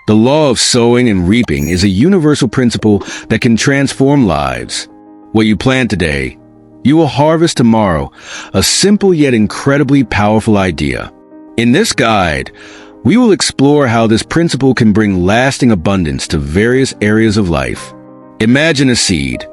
The law of sowing and reaping is a universal principle that can transform lives. What you plant today, you will harvest tomorrow, a simple yet incredibly powerful idea. In this guide, we will explore how this principle can bring lasting abundance to various areas of life. Imagine a seed.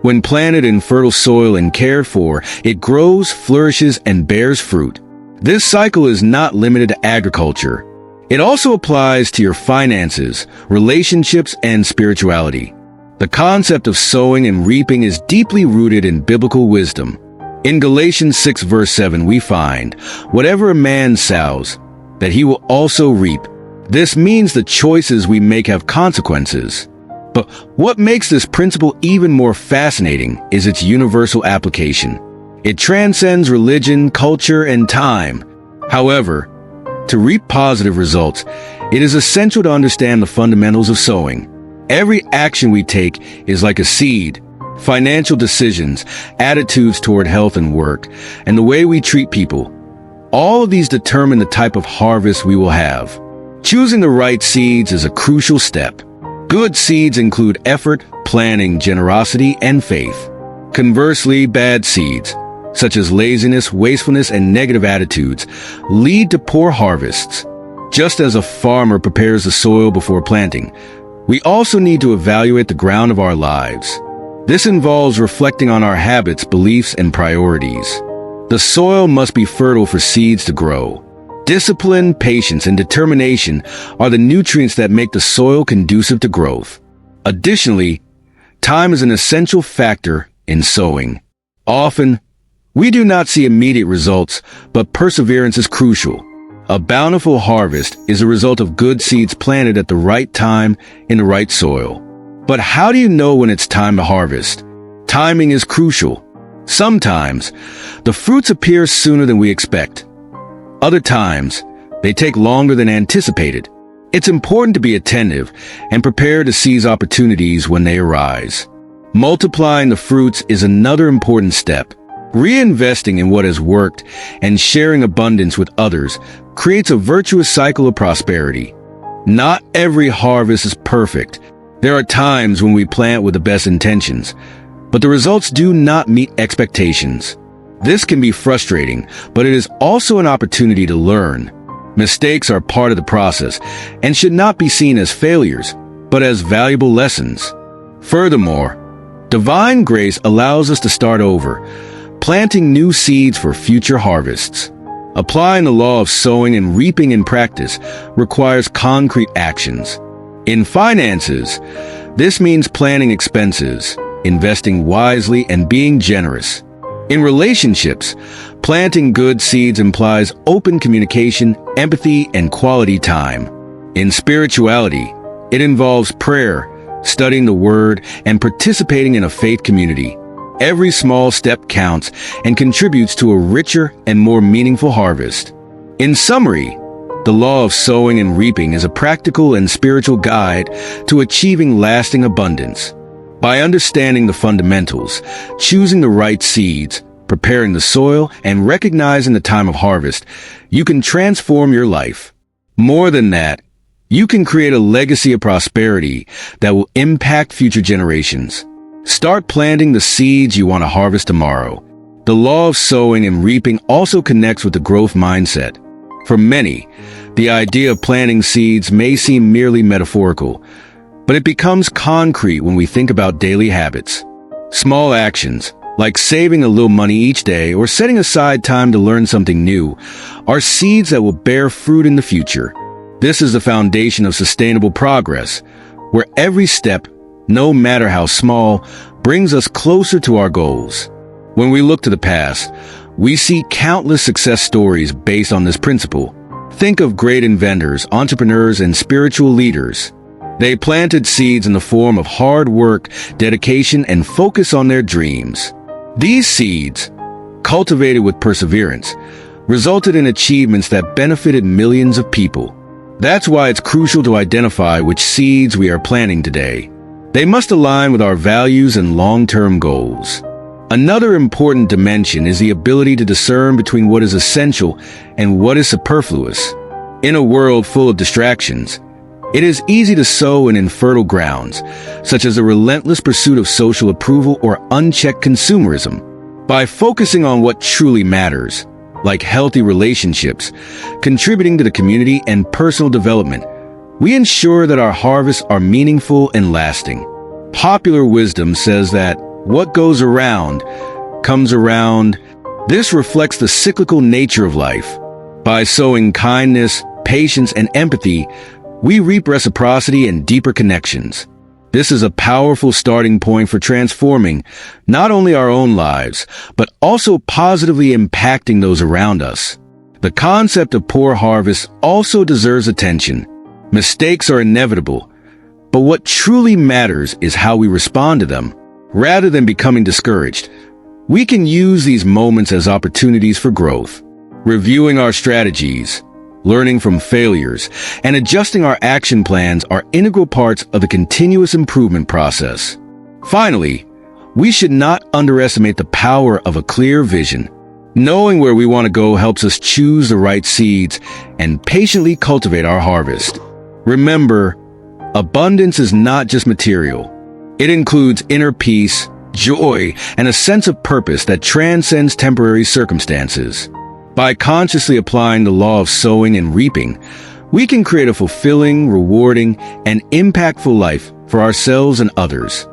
When planted in fertile soil and cared for, it grows, flourishes, and bears fruit. This cycle is not limited to agriculture. It also applies to your finances, relationships, and spirituality. The concept of sowing and reaping is deeply rooted in biblical wisdom. In Galatians 6 verse 7 we find, "Whatever a man sows, that he will also reap." This means the choices we make have consequences. But what makes this principle even more fascinating is its universal application. It transcends religion, culture, and time. However, to reap positive results, it is essential to understand the fundamentals of sowing. Every action we take is like a seed. Financial decisions, attitudes toward health and work, and the way we treat people. All of these determine the type of harvest we will have. Choosing the right seeds is a crucial step. Good seeds include effort, planning, generosity, and faith. Conversely, bad seeds, such as laziness, wastefulness, and negative attitudes, lead to poor harvests. Just as a farmer prepares the soil before planting, we also need to evaluate the ground of our lives. This involves reflecting on our habits, beliefs, and priorities. The soil must be fertile for seeds to grow. Discipline, patience, and determination are the nutrients that make the soil conducive to growth. Additionally, time is an essential factor in sowing. Often, we do not see immediate results, but perseverance is crucial. A bountiful harvest is a result of good seeds planted at the right time in the right soil. But how do you know when it's time to harvest? Timing is crucial. Sometimes, the fruits appear sooner than we expect. Other times, they take longer than anticipated. It's important to be attentive and prepare to seize opportunities when they arise. Multiplying the fruits is another important step. Reinvesting in what has worked and sharing abundance with others creates a virtuous cycle of prosperity. Not every harvest is perfect. There are times when we plant with the best intentions, but the results do not meet expectations. This can be frustrating, but it is also an opportunity to learn. Mistakes are part of the process and should not be seen as failures, but as valuable lessons. Furthermore, divine grace allows us to start over, planting new seeds for future harvests. Applying the law of sowing and reaping in practice requires concrete actions. In finances, this means planning expenses, investing wisely, and being generous. In relationships, planting good seeds implies open communication, empathy, and quality time. In spirituality, it involves prayer, studying the Word, and participating in a faith community. Every small step counts and contributes to a richer and more meaningful harvest. In summary, the law of sowing and reaping is a practical and spiritual guide to achieving lasting abundance. By understanding the fundamentals, choosing the right seeds, preparing the soil, and recognizing the time of harvest, you can transform your life. More than that, you can create a legacy of prosperity that will impact future generations. Start planting the seeds you want to harvest tomorrow. The law of sowing and reaping also connects with the growth mindset. For many, the idea of planting seeds may seem merely metaphorical, but it becomes concrete when we think about daily habits. Small actions, like saving a little money each day or setting aside time to learn something new, are seeds that will bear fruit in the future. This is the foundation of sustainable progress, where every step, no matter how small, brings us closer to our goals. When we look to the past, we see countless success stories based on this principle. Think of great inventors, entrepreneurs, and spiritual leaders. They planted seeds in the form of hard work, dedication, and focus on their dreams. These seeds, cultivated with perseverance, resulted in achievements that benefited millions of people. That's why it's crucial to identify which seeds we are planting today. They must align with our values and long-term goals. Another important dimension is the ability to discern between what is essential and what is superfluous. In a world full of distractions, It is easy to sow in infertile grounds, such as the relentless pursuit of social approval or unchecked consumerism. By focusing on what truly matters, like healthy relationships, contributing to the community and personal development, we ensure that our harvests are meaningful and lasting. Popular wisdom says that what goes around comes around. This reflects the cyclical nature of life. By sowing kindness, patience, and empathy, we reap reciprocity and deeper connections. This is a powerful starting point for transforming not only our own lives, but also positively impacting those around us. The concept of poor harvests also deserves attention. Mistakes are inevitable, but what truly matters is how we respond to them. Rather than becoming discouraged, we can use these moments as opportunities for growth. Reviewing our strategies, learning from failures, and adjusting our action plans are integral parts of the continuous improvement process. Finally, we should not underestimate the power of a clear vision. Knowing where we want to go helps us choose the right seeds and patiently cultivate our harvest. Remember, abundance is not just material. It includes inner peace, joy, and a sense of purpose that transcends temporary circumstances. By consciously applying the law of sowing and reaping, we can create a fulfilling, rewarding, and impactful life for ourselves and others.